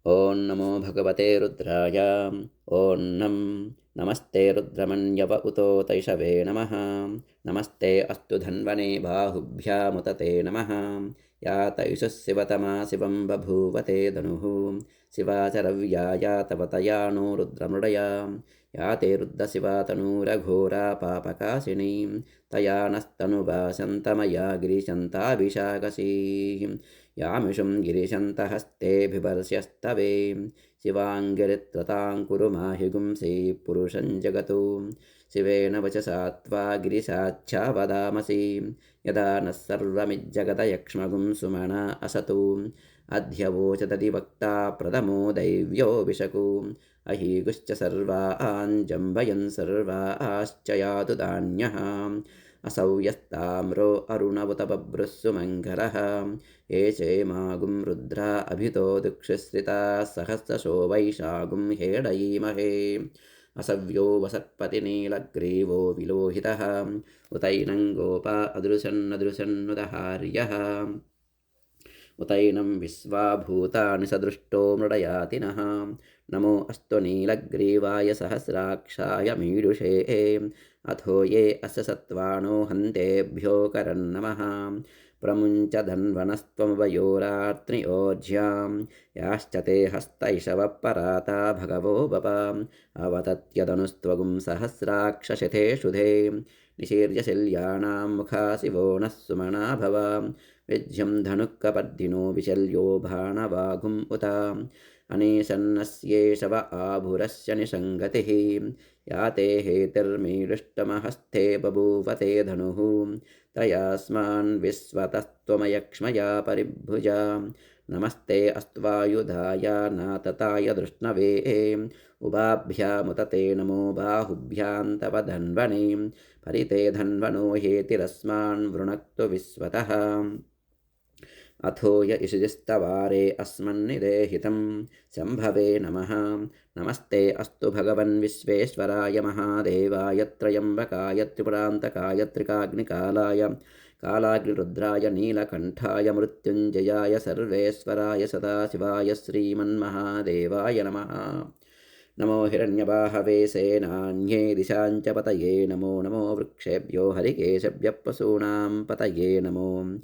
ॐ नमो भगवते रुद्राय। ॐ नमस्ते रुद्रमन्यव उतो तैषवे नमः। नमस्ते अस्तु धन्वने बाहुभ्यामुत ते नमः। या तैषः शिवतमा शिवं बभूवते धनुः। शिवा च रव्या या तव तया नो रुद्रमृडया। या ते रुद्रशिवा तनूरघोरा पापकाशिनी। तया नस्तनुवासन्तमया गिरिशन्ताभिषाकसीः। यामिषुं गिरिशन्तहस्ते बिभर्ष्यस्तवे। शिवाङ्गिरित्रतां कुरु माहि गुंसि पुरुषं जगतो। शिवेन वचसा त्वा गिरिशाच्छा वदामसि। यदा नः सर्वमिज्जगदयक्ष्मगुं सुमना असतु। अध्यवोचदधिवक्ता प्रथमो दैव्यो विशकु। अहीगुश्च सर्वान् जम्बयन् सर्वाश्च यातु दान्यः। असौ यस्ताम्रो अरुणवत बभ्रुस्सु मङ्गलः। एचे मागुं रुद्रा अभितो दुःखश्रिता सहस्रशो वैशागुं हेडयीमहे। असव्यो वसत्पतिनीलग्रीवो विलोहितः। उतैनं गोपा अदृशन्नदृशन्नुदहार्यः। उतैनं विश्वाभूतानि सदृष्टो मृडयातिनः। नमो अस्तु नीलग्रीवाय सहस्राक्षाय मीडुषे। अथो ये अस्य सत्त्वानो हन्तेभ्यो करन्नमः। प्रमुञ्च धन्वनस्त्वमवयोरात्रियोज्यां। याश्च ते हस्तैषवपराता भगवो बप। अवतत्यदनुस्त्वगुं सहस्राक्षशिथे शुधे। निशीर्य शिल्याणां मुखा शिवो नः सुमना भव। विज्यं धनुक्कपर्दिनो विशल्यो भाणवाघुम् उत। अनेशन्नस्येषव आभुरस्य निषङ्गतिः। या ते हेतिर्मीडुष्टमहस्ते बभूवते धनुः। तयास्मान् विश्वतस्त्वमयक्ष्मया परिभुजा। नमस्ते अस्त्वायुधाय नातताय धृष्णवे। उभाभ्यामुत ते नमो बाहुभ्यां तव धन्वने। परिते धन्वनो हेतिरस्मान् वृणक्तु विश्वतः। अथो य इषिस्तवारे अस्मन्निदेहितं। शम्भवे नमः। नमस्ते अस्तु भगवन् विश्वेश्वराय महादेवाय त्र्यम्बकाय त्रिपुरान्तकाय त्रिकाग्निकालाय कालाग्निरुद्राय नीलकण्ठाय मृत्युञ्जयाय सर्वेश्वराय सदाशिवाय श्रीमन्महादेवाय नमः। नमो हिरण्यबाहवे सेनान्ये दिशाञ्च पतये नमो। नमो वृक्षेभ्यो हरिकेशभ्यः पशूनां पतये नमो।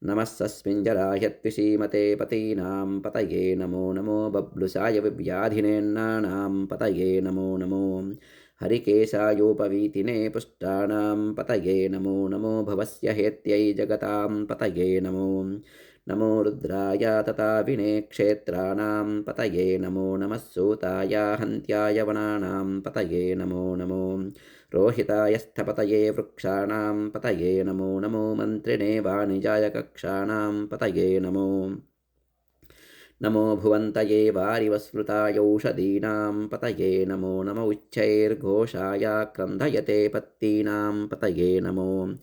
नमः सस्मिञ्जराय त्विषीमते पतीनां पतये नमो। नमो बब्लुसाय व्याधिनेन्नानां पतये नमो। नमो हरिकेशायोपवीतिने पुष्टानां पतये नमो। नमो भवस्य हेत्यै जगतां पतये नमो। नमो रुद्राय तताविने क्षेत्राणां पतये नमो। नमः सूताय हन्त्याय वनानां पतये नमो। नमो रोहिताय स्थपतये वृक्षाणां पतये नमो। नमो मन्त्रिणे वाणिजाय कक्षाणां पतये नमो। नमो भुवन्तये वारिवस्मृतायौषधीनां पतये नमो। नमो उच्चैर्घोषाय क्रन्धयते पत्तीनां पतये नमो।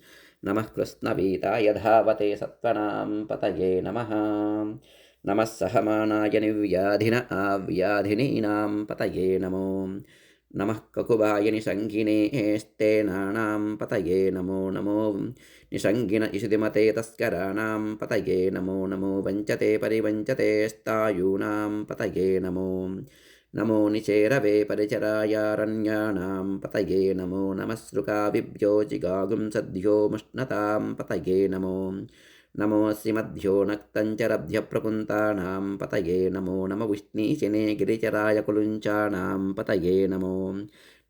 नमः कृष्णवीताय धावते सत्त्वनां पतये नमः। नमः सहमानाय निव्याधिन आव्याधिनीनां पतये नमो। नमः ककुबाय निषङ्गिने स्तेनानां पतये नमो। नमो निषङ्गिन इषिदिमते तस्कराणां पतये नमो। नमो वञ्चते परिवञ्चते स्तायूनां पतये नमो। नमो निचेरवे परिचरायारण्यानां पतये नमो। नमः सृकाविभ्यो जिगागुं सद्यो मुष्णतां पतये नमो। नमो श्रीमध्यो नक्तञ्चरभ्यप्रकुन्तानां पतये नमो। नम विष्णीशिने गिरिचराय कुलुञ्चानां पतये नमो।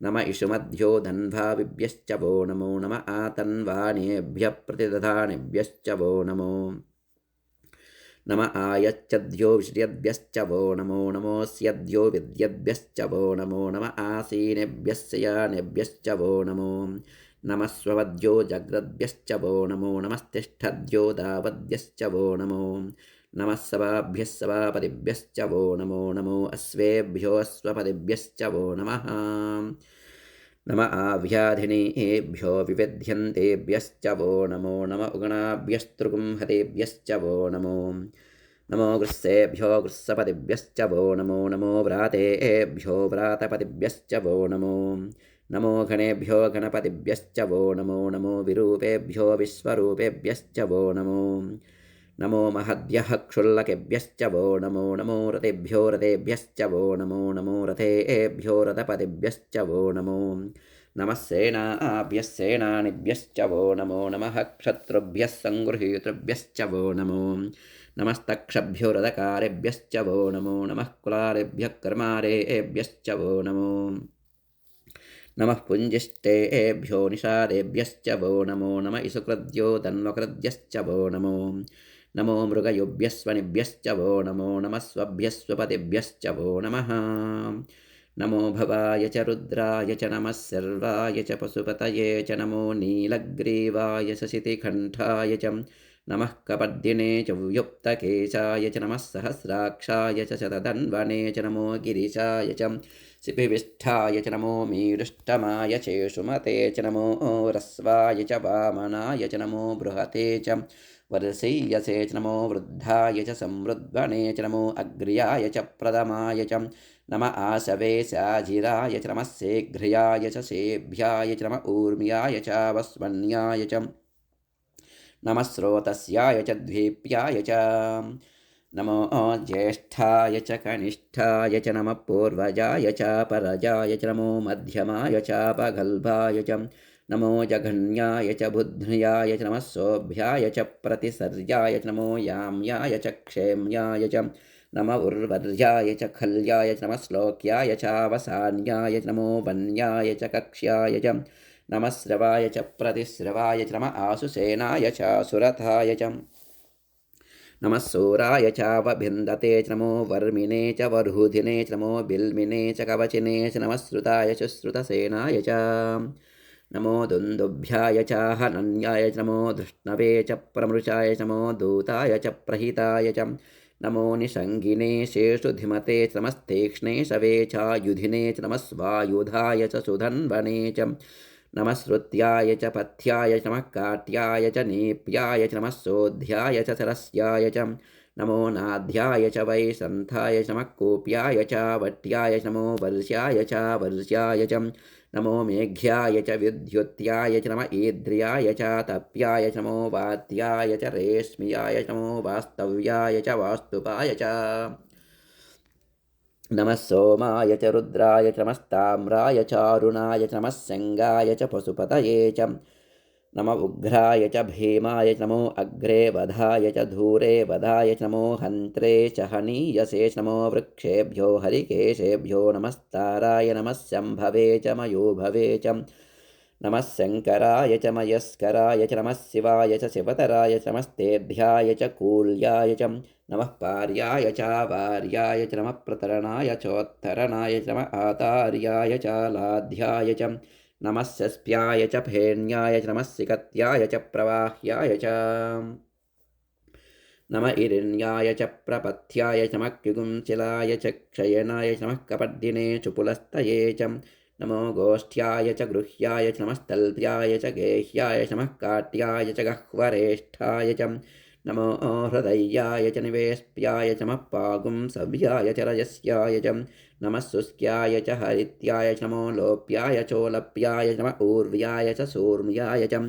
नम इषुमध्यो धन्भाविभ्यश्च वो नमो। नम आतन्वानेभ्यः प्रतिदधानेभ्यश्च वो नमो। नम आयच्छद्यो विश्र्यद्भ्यश्च वो नमो। नमोऽस्यद्यो विद्यद्भ्यश्च वो नमो। नम आसीनेभ्यश्च यानेभ्यश्च वो नमो। नमः स्ववद्यो जग्रद्भ्यश्च वो नमो। नमस्तिष्ठद्यो दावद्भ्यश्च वो नमो। नमः सभाभ्यः सभापतिभ्यश्च वो नमो। नमो अश्वेभ्यो अश्वपतिभ्यश्च वो नमः। नम आव्याधिनेभ्यो विविध्यन्तेभ्यश्च वो नमो। नम उगणाभ्यस्तृगुंहतेभ्यश्च वो नमो। नमो गृस्सेभ्यो गृस्सपतिभ्यश्च वो नमो। नमो व्रातेभ्यो व्रातपतिभ्यश्च वो नमो। नमो गणेभ्यो गणपतिभ्यश्च वो नमो। नमो विरूपेभ्यो विश्वरूपेभ्यश्च वो नमो। नमो महद्यः क्षुल्लकेभ्यश्च वो नमो नमो रथेभ्यो रथेभ्यश्च वो नमो नमो रथेभ्यो रथपतिभ्यश्च वो नमो नमः सेनाभ्यः सेनानिभ्यश्च वो नमो नमः क्षत्रुभ्यः सङ्गृहीतृभ्यश्च वो नमो नमस्तक्षभ्यो रथकारेभ्यश्च वो नमो नमः कुलारेभ्यः कर्मारेभ्यश्च वो नमो नमः पुञ्जिष्टेभ्यो निषादेभ्यश्च वो नमो नम इषुकृद्यो तन्वकृद्यश्च वो नमो नमो मृगयुभ्यस्वनिभ्यश्च वो नमो नमः स्वभ्यस्वपतिभ्यश्च वो नमः नमो भवाय च रुद्राय च नमः सर्वाय च पशुपतये च नमो नीलग्रीवाय शशितिकण्ठाय च नमः कपर्दिने च युक्तकेशाय च नमः सहस्राक्षाय च शतधन्वने च नमो गिरिशाय च सिपिविष्ठाय च नमो मीरुष्टमाय चेषुमते च नमो रस्वाय च वामनाय च नमो बृहते च वर्षीयसे च नमो वृद्धाय च संवृद्वने च नमो अग्र्याय च प्रथमाय च नम आशवे साजिराय च नमः शीघ्र्याय च सेभ्याय च नम ऊर्म्याय च वस्वन्याय च नमः स्रोतस्याय च द्वीप्याय च नमो ज्येष्ठाय च कनिष्ठाय च नमः पूर्वजाय च परजाय च नमो मध्यमाय च पगल्भाय च नमो जघन्याय च बुद्ध्याय च नमः सोभ्याय च प्रतिसर्याय च नमो याम्याय च क्षेम्याय च नम उर्वर्याय च खल्याय च नमः श्लोक्याय च अवसान्याय च नमो वन्याय च कक्ष्याय च नमः श्रवाय च प्रतिश्रवाय च नमः आशुसेनाय च सुरथाय च नमः सूराय चावभिन्दते च नमो वर्मिने च वरुधिने च नमो बिल्मिने च कवचिने च नमः श्रुताय च श्रुतसेनाय च नमो दुन्दुभ्याय च हनन्याय च नमो धृष्णवे च प्रमृचाय च नमो दूताय च प्रहिताय च नमो निषङ्गिने शेषुधिमते च नमस्तीक्ष्णे शवे च युधिने च नमः स्वायुधाय च सुधन्वने च नमः श्रुत्याय च पथ्याय च नमः काट्याय च नीप्याय च नमः सोध्याय च सरस्याय च नमो नाध्याय च वैसन्थाय च नमः कूप्याय च वट्याय च नमो वर्ष्याय च वर्ष्याय च नमो मेघ्याय च विद्युत्याय च नमः ईद्र्याय च तप्याय च नमो वात्याय च रेश्म्याय च नमो वास्तव्याय च वास्तुपाय च नमः सोमाय च रुद्राय च नमस्ताम्राय चारुणाय च नमः शङ्गाय च पशुपतये च नम उग्राय च भीमाय च नमो अग्रे वधाय च धूरे वधाय च नमो हन्त्रे च हनीयसे च नमो वृक्षेभ्यो हरिकेशेभ्यो नमस्ताराय नमः शम्भवे च मयोभवे च नमः शङ्कराय च मयस्कराय च नमः शिवाय च शिवतराय च नमस्तेभ्याय च कूल्याय च नमः पार्याय च वार्याय च नमः प्रतरणाय चोत्तरणाय च नमः आतार्याय च लाध्याय च नमः शस्प्याय च फेन्याय च नमः सिकत्याय च प्रवाह्याय च नमः इरिण्याय च प्रपथ्याय च नमः क्युगुंचिलाय च क्षयनाय च नमः कपर्दिने चुपुलस्तये च नमो गोष्ठ्याय च गृह्याय च नमस्तल्प्याय च गेह्याय च नमः काट्याय च गह्वरेष्ठाय च नमो हृदयाय च निवेश्याय च नमः पागुंसव्याय च रजस्याय च नमः शुष्क्याय च हरित्याय च नमो लोप्याय चोलप्याय च नमः ऊर्व्याय च सूर्म्याय च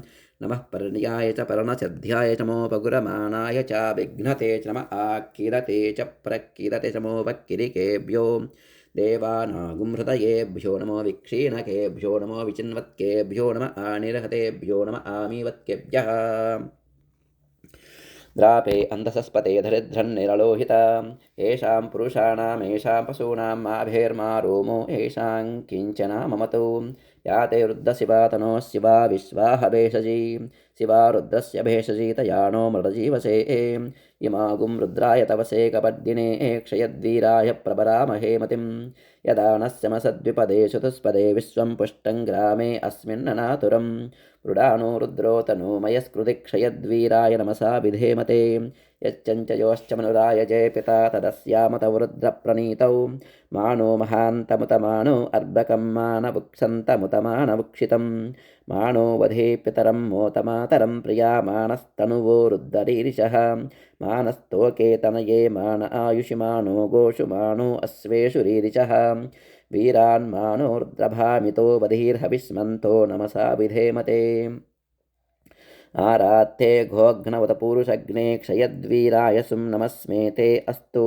नमः पर्ण्याय च पर्णचध्याय च नमो पगुरमाणाय च विघ्नते च नमः आकिरते च प्रकिरते च नमो वक्किरिकेभ्यो देवानागुंहृदयेभ्यो नमो विक्षीणकेभ्यो नमो विचिन्वत्केभ्यो नमः आनिर्हतेभ्यो नमः आमीवत्केभ्यः द्रापे अन्धसस्पते धरिध्रन्निरलोहिता येषां पुरुषाणामेषां पशूनां माभेर्मा रोमो येषां किञ्चन ममतो या ते रुद्रशिवा तनो शिवा विश्वाह भेषजी शिवा रुद्रस्य भेषजी तयानो मृडजीवसे इमागुं रुद्राय तवसे कपर्दिने क्षयद्वीराय प्रबरामहे मतिं यदा नस्यमसद्विपदे चतुष्पदे विश्वं पुष्टं ग्रामे अस्मिन्ननातुरं मृडानो रुद्रो तनूमयस्कृति क्षयद्वीराय नमसा विधेमते यच्चञ्चयोश्च मनुराय जय पिता तदस्यामतौ रुद्रप्रणीतौ मानो महान्तमुतमानो अर्भकं मानवुक्षन्तमुतमानवुक्षितं मानो वधे पितरं मोतमातरं प्रिया मानस्तनुवो रुद्ररीरिषः मानस्तोके तनये मान आयुषि मानो गोषु मानो अश्वेषु रीरिषः वीरान्मानो रुद्रभामितो वधीर्हविस्मन्तो नमसा विधेमते आरात्ते घोघ्नवत पुरुषग्ने क्षयद्वीराय सुं नमस्मे ते अस्तु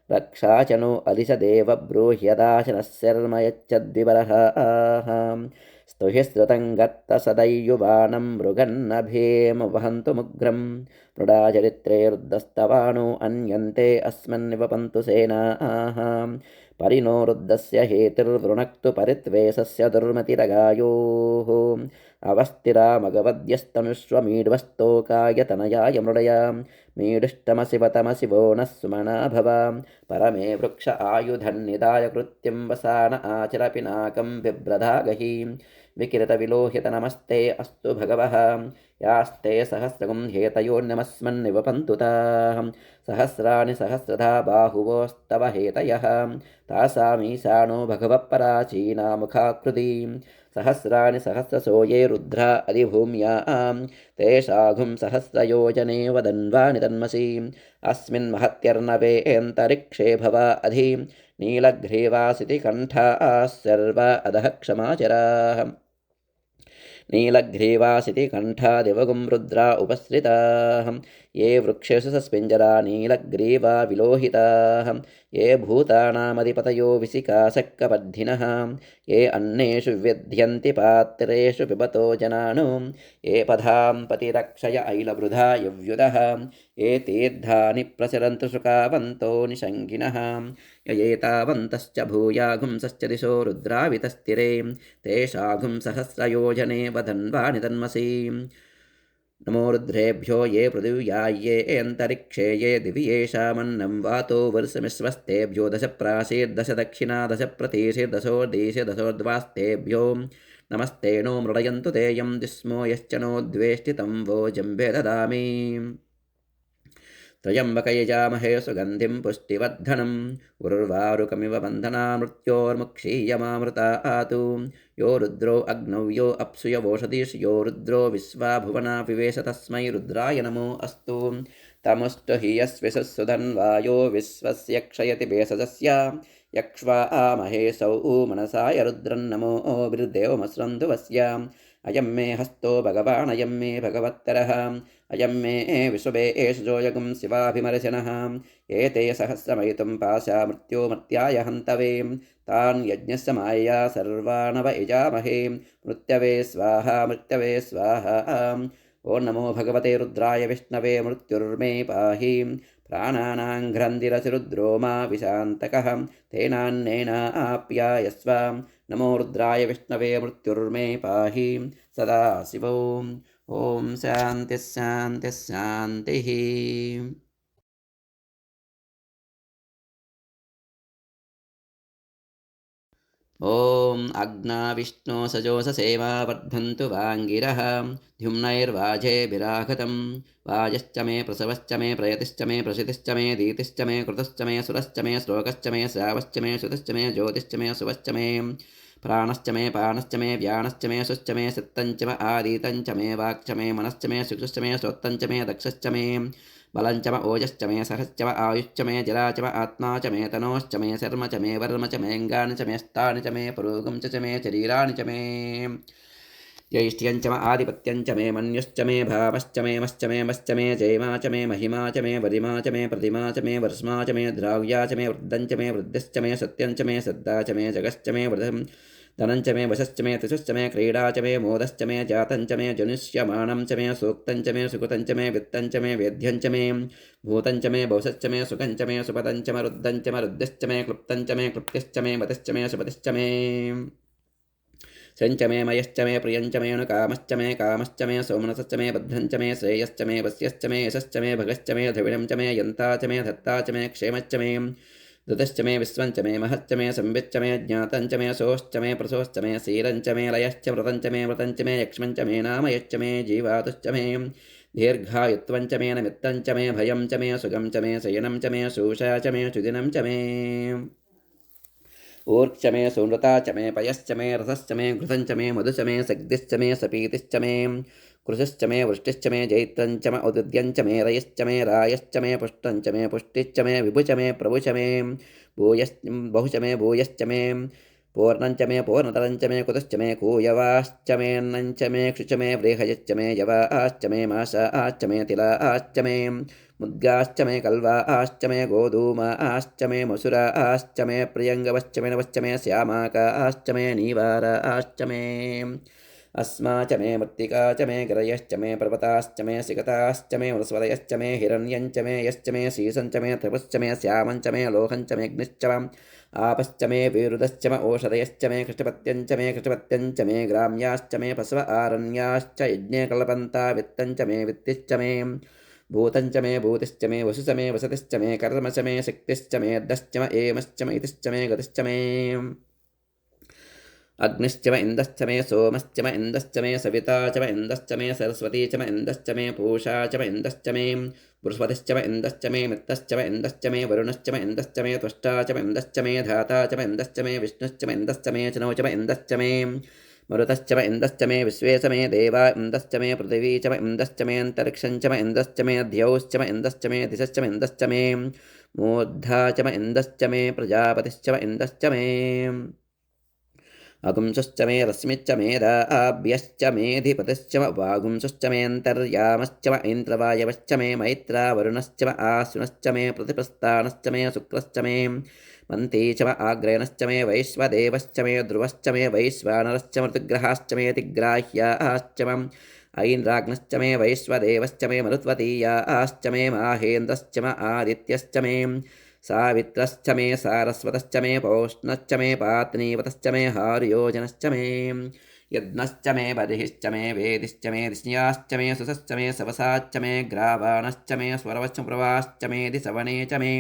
रक्षा च नो अदिश देव ब्रूह्यदाशनः शर्म यच्छद्विवरः स्तुहिस्रुतं गत्तसदैयुवानं मृगन्नभेम वहन्तुमुग्रं मृडाचरित्रे रुद्धस्तवानो अन्यन्ते अस्मन्निवपन्तु सेनाः परिणो रुद्धस्य हेतिर्वृणक्तु परित्वेषस्य दुर्मतिरगायोः अवस्थिरामगवद्यस्तनुष्वमीड्वस्तोकायतनयाय मृडया मीडिष्टमशिवतमशिवो नः सुमना भव परमे वृक्ष आयुधन्निदाय कृत्यं वसान आचर पिनाकं बिभ्रदागहि विकिरतविलोहित नमस्ते अस्तु भगवः यास्ते सहस्रगुं हेतयोर्नमस्मन्निवपन्तु ताः सहस्राणि सहस्रधा बाहुवोस्तव हेतयः तासामीशानो भगवः पराचीना मुखाकृति सहस्राणि सहस्रशो ये रुद्रा अधिभूम्यां तेषाघुं सहस्रयोजने वदन्वानि तन्मसि अस्मिन् महत्यर्णवेऽन्तरिक्षे भव अधि नीलग्रीवासिति कण्ठाः सर्व अधः क्षमाचराः नीलग्रीवासिति कण्ठादिवगुं रुद्रा उपसृताः ये वृक्षेषु सस्पिञ्जरा नीलग्रीवा विलोहिताः ये भूतानामधिपतयो विसिकाशक्कबद्धिनः ये अन्नेषु व्यध्यन्ति पात्रेषु पिबतो जनानो ये पधां पतिरक्षय ऐलवृधा यव्युदः ये तीर्थानि प्रसरन्तु शुकावन्तो निषङ्गिनः ययेतावन्तश्च भूयाघुंसश्च दिशो रुद्रावितस्तिरे तेषाघुं सहस्रयोजने वदन्वानि तन्मसि नमो रुद्रेभ्यो ये पृथिव्या ये अन्तरिक्षे ये दिवि येषामन्नं वातो वर्षमिश्वस्तेभ्यो दश प्राशीर्दश दक्षिणा दश प्रतीशिर्दशोर्दिशिर्दशोर्द्वास्तेभ्यो नमस्ते नो मृडयन्तु ते यं दिस्मो यश्च नो द्वेष्टितं वो जम्बे ददामि त्र्यम्बकयजामहे सुगन्धिं पुष्टिवर्धनम् उर्वारुकमिव बन्धना मृत्योर्मुक्षीयमामृतातु यो रुद्रो अग्नौ यो अप्सु यवोषधीषु रुद्रो विश्वा भुवना विवेश तस्मै रुद्राय नमो अस्तु तमुष्टु हि यस्विषुधन्वायो विश्वस्य क्षयति भेषजस्य यक्ष्वा महेशौ मनसाय रुद्रन्नमो बिर्देवमस्रन्धुवस्य अयं मे हस्तो भगवान् अयं मे भगवत्तरः अयं मे विश्वे एषजोयगुं शिवाभिमर्शनः एते सहस्रमयितुं पाशा मृत्यो मर्त्याय हन्तवे तान् यज्ञस्य मायया सर्वानव यजामहे मृत्यवे स्वाहा मृत्यवे स्वाहा ओ नमो भगवते रुद्राय विष्णवे मृत्युर्मे पाहि प्राणानां घ्रन्दिरसिरुद्रो मा विशान्तकः तेनान्नेनाप्यायस्व नमो रुद्राय विष्णवे मृत्युर्मे पाहि सदा शिवो ॐ शान्तिः शान्तिः शान्तिः ॐ अग्ना विष्णो सजोषसेवा वर्धन्तु वाङ्गिरः द्युम्नैर्वाजेभिराहतं वाजश्च मे प्रसवश्च मे प्रयतिश्च मे प्रसितिश्च मे दीतिश्च मे कृतश्च मे सुरश्च मे श्लोकश्च मे श्रावश्च मे श्रुतश्च मे ज्योतिश्च मे शुभश्च मे प्राणश्च मे पानश्च मे व्यानश्च मे सुश्च मे सित्तञ्च मे आदितञ्च मे वाक्च मे मनश्च मे सुक्षुश्च मे श्रोत्तञ्च मे दक्षश्च मे बलञ्च म ओजश्च मे सहश्च म आयुश्च मे जरा च म आत्मा च मे तनोश्च मे शर्म च मे वर्म च मे अङ्गानि च मे स्थानि च मे पुरोगं च मे शरीराणि च मे ज्यैष्ठ्यञ्च म आधिपत्यञ्च मे मन्युश्च मे भावश्च मे मश्च मे मश्च मे जयमा च मे महिमा च मे वरिमा च मे प्रतिमा च मे वर्ष्मा च मे द्राव्या च मे वृद्धञ्च मे वृद्धिश्च मे सत्यञ्च मे श्रद्धा च मे जगश्च मे वृद्धं धनञ्च मे वशश्च मे तिषुश्च मे क्रीडा च मे मोदश्च मे जातञ्च मे जनुष्यमानं च मे सूक्तञ्च मे सुकृतञ्च मे वित्तञ्च मे वेद्यञ्च मे भूतञ्च मे भौषश्च मे सुखञ्च मे सुपदञ्च मे रुद्धञ्च मे रुद्धिश्च मे क्लुप्तञ्च मे क्लुप्तिश्च मे मतिश्च मे सुपतिश्च मे शञ्च मे मयश्च मे प्रियञ्च मे अनुकामश्च मे कामश्च मे सोमनसश्च मे बद्धञ्च मे श्रेयश्च मे वस्यश्च मे यशश्च मे भगश्च मे द्रविणं च मे यन्ता च मे धत्ता च मे क्षेमश्च मे धृतश्च मे विश्वञ्च मे महश्च मे संविच्च मे ज्ञातञ्च मे सोश्च मे प्रसोश्च मे शीरञ्च मे लयश्च मृतञ्च मे मृतञ्च मे यक्ष्मञ्च मे नामयश्च मे जीवातुश्च मे दीर्घायुत्वञ्च मे नमित्तञ्च मे भयं च मे सुगं च मे शयनं च मे शूषा च मे सुदिनं च मे ऊर्च मे सुनृता च मे पयश्च मे रसश्च मे घृतञ्च मे मधुश्च मे सग्दिश्च मे सपीतिश्च मे कृशश्च मे वृष्टिश्च मे जैत्रञ्च मे औदिद्यञ्च मे रयश्च मे रायश्च मे पुष्टञ्च मे पुष्टिश्च मे विभुच मे प्रभुच मे बहुच मे भूयश्च मे पूर्णञ्च मे पूर्णतरञ्च मे कुतश्च मे कूयवाश्च मेऽन्नञ्च मे क्षुच मे व्रीहयश्च मे यवाश्च मे माशाश्च मे तिलाश्च मे मुद्गाश्च मे कल्वाश्च मे गोधूमाश्च मे मसुराश्च मे प्रियङ्गवश्च मे नवश्च मे श्यामाकाश्च मे नीवाराश्च मे अस्मा च मे मृत्तिका च मे गिरयश्च मे पर्वताश्च मे सिकताश्च मे वनस्पतयश्च मे हिरण्यञ्च मे यश्च मे शीसञ्च मे त्रिपुश्च मे श्यामञ्च मे लोहञ्च मे अग्निश्च आपश्च मे विरुदश्च मे ओषधयश्च मे कृष्णपत्यञ्च मे ग्राम्याश्च मे पशव आरण्याश्च यज्ञे कल्पन्ता वित्तञ्च मे वित्तिश्च मे भूतञ्च मे भूतिश्च मे वसुश्च मे वसतिश्च मे कर्म च मे शक्तिश्च मे दश्च मे एमश्च मे इतिश्च मे गतिश्च मे अग्निश्च मे इन्दश्च मे सोमश्च मे इन्दश्च मे सविता च मे इन्दश्च मे सरस्वती च मे इन्दश्च मे पूषा च मे इन्दश्च मे बृहस्पतिश्च मे इन्दश्च मे मित्रश्च मे इन्दश्च मे वरुणश्च मे इन्दश्च मे त्वष्टा च मे इन्दश्च मे धाता च मे इन्दश्च मे विष्णुश्च मे इन्दश्च मे चनौ च मे इन्दश्च मे मरुतश्च मे इन्दश्च मे विश्वे च मे देवा इन्दश्च मे पृथिवी च मे इन्दश्च मे अन्तरिक्षञ्च मे इन्दश्च मे द्यौश्च मे इन्दश्च मे दिशश्च मे इन्दश्च मे मूर्धा च मे इन्दश्च मे प्रजापतिश्च मे इन्दश्च मे अगुंसश्च मे रश्मिश्च मे राभ्यश्च मेऽधिपतिश्च वागुंसश्च मेऽन्तर्यामश्च ऐन्द्रवायवश्च मे मैत्रा वरुणश्च आश्विनश्च मे प्रतिपस्तानश्च मे शुक्रश्च मे मन्ती च आग्रेणश्च मे वैश्वदेवश्च मे ध्रुवश्च मे वैश्वानरश्च मृतग्रहाश्च मे तिग्राह्याश्च ऐन्द्राग्नश्च मे वैश्वदेवश्च मे मरुत्वतीयाश्च मे माहेन्द्रश्च आदित्यश्च मे सावित्रश्च मे सारस्वतश्च मे पौष्णश्च मे पात्नीवतश्च मे हार्योजनश्च मे यज्ञश्च मे बर्हिश्च मे वेदिश्च मे दिश्याश्च मे सुसश्च मे सवसाश्च मे ग्रावाणश्च मे स्वरवश्च प्रवाश्च मे दिसवने च मे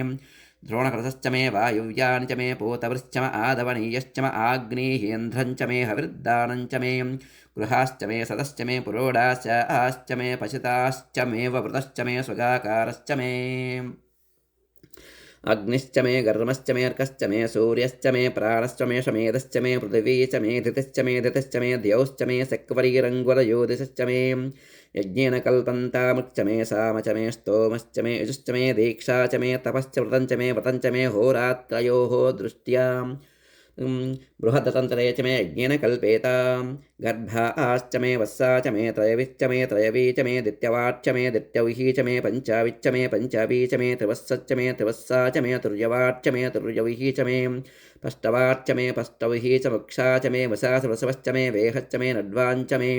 द्रोणकृतश्च मे वायुव्यानि च मे पूतवृश्च मे आदवनीयश्च मे आग्नेयेन्द्रञ्च मे हविर्दानञ्च मे गृहाश्च मे सदश्च मे पुरोडाश्च मे पशिताश्च मे ववृतश्च मे स्वगाकारश्च मे अग्निश्च मे गर्मश्च मे अर्कश्च मे सूर्यश्च मे प्राणश्च मे शमेधश्च मे पृथिवी च मे धृतिश्च मे धृतिश्च मे द्यौश्च मे शक्वरीरङ्गुलयोधिश्च मे यज्ञेन कल्पन्तामृक्ष मे साम च मे स्तोमश्च मे यजुश्च मे दीक्षा च मे तपश्च व्रतञ्च मे होरात्रयोः दृष्ट्या बृहदतन्तरे च मे यज्ञेन कल्पेतां गर्भाश्च मे वत्सा च मे त्रयविश्च मे त्रयवी च मे दित्यवाच्च मे दित्यौही च मे पञ्चाविच्च मे पञ्चावी च मे त्रिवत्सच्च मे त्रिवत्सा च मे तुर्यवाच्च मे तुर्यविही च मे पष्टवाच्च मे पष्टविही च मुक्षा च मे वसासवसवश्च मे वेहच्च मे नड्वाञ्च मे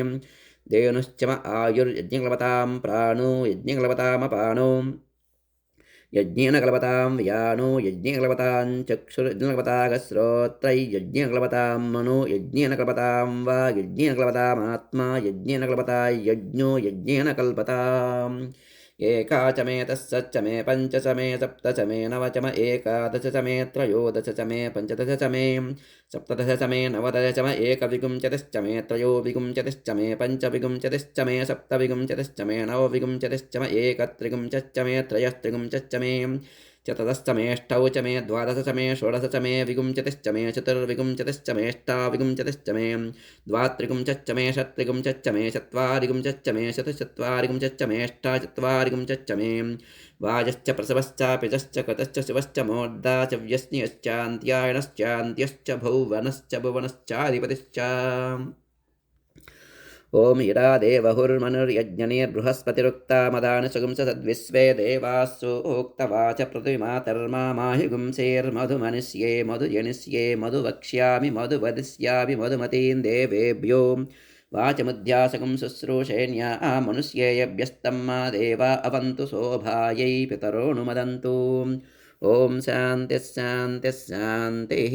धेनुश्च म आयुर्यज्ञक्लपतां प्राणो यज्ञक्लपतामपानो यज्ञेन कल्पतां व्यानो यज्ञेन कल्पतां चक्षुर्यज्ञकल्पतागश्रोत्रै यज्ञेन कल्पतां मनो यज्ञेन कल्पतां वा यज्ञेन कल्पतामात्मा यज्ञेन कल्पता यज्ञो यज्ञेन कल्पताम् एका च मे तस्सच्च मे पञ्च च मे सप्त च मे नव च मे एकादश च मे त्रयोदश च मे पञ्चदश च मे सप्तदश च मे नवदश च मे एकविंशतिश्च मे त्रयोविंशतिश्च मे पञ्चविंशतिश्च मे सप्तविंशतिश्च मे नवविंशतिश्च मे एकत्रिंशच्च मे त्रयस्त्रिंशच्च मे चतुर्दश च मेऽष्टौ च मे द्वादश च मे षोडश च मे विंशतिश्च मे चतुर्विंशतिश्च मे अष्टाविंशतिश्च मे द्वात्रिंशच्च मे षट्त्रिंशच्च मे चत्वारिंशच्च मे शतचत्वारिंशच्च मे अष्टाचत्वारिंशच्च मे वाजश्च प्रसवश्चापिजश्च कृतश्च शिवश्च मोर्धा च व्यस्न्यश्चान्त्यायनश्चान्त्यश्च भुवनश्च भुवनश्चाधिपतिश्च ॐ इडा देवहुर्मनुर्यज्ञनिर्बृहस्पतिरुक्ता मदानशगुंस सद्विश्वे देवास्सोक्तवाच पृथिवीमातर्मा माहिगुंसेर्मधुमनिष्ये मधुजनिष्ये मधुवक्ष्यामि मधुवदिष्यामि मधुमतीं देवेभ्यो वाचमुद्यासकं शुश्रूषेण्या मनुष्येयभ्यस्तं मा देवा अवन्तु शोभायै पितरोऽनुमदन्तु ॐ शान्तिः शान्तिः शान्तिः।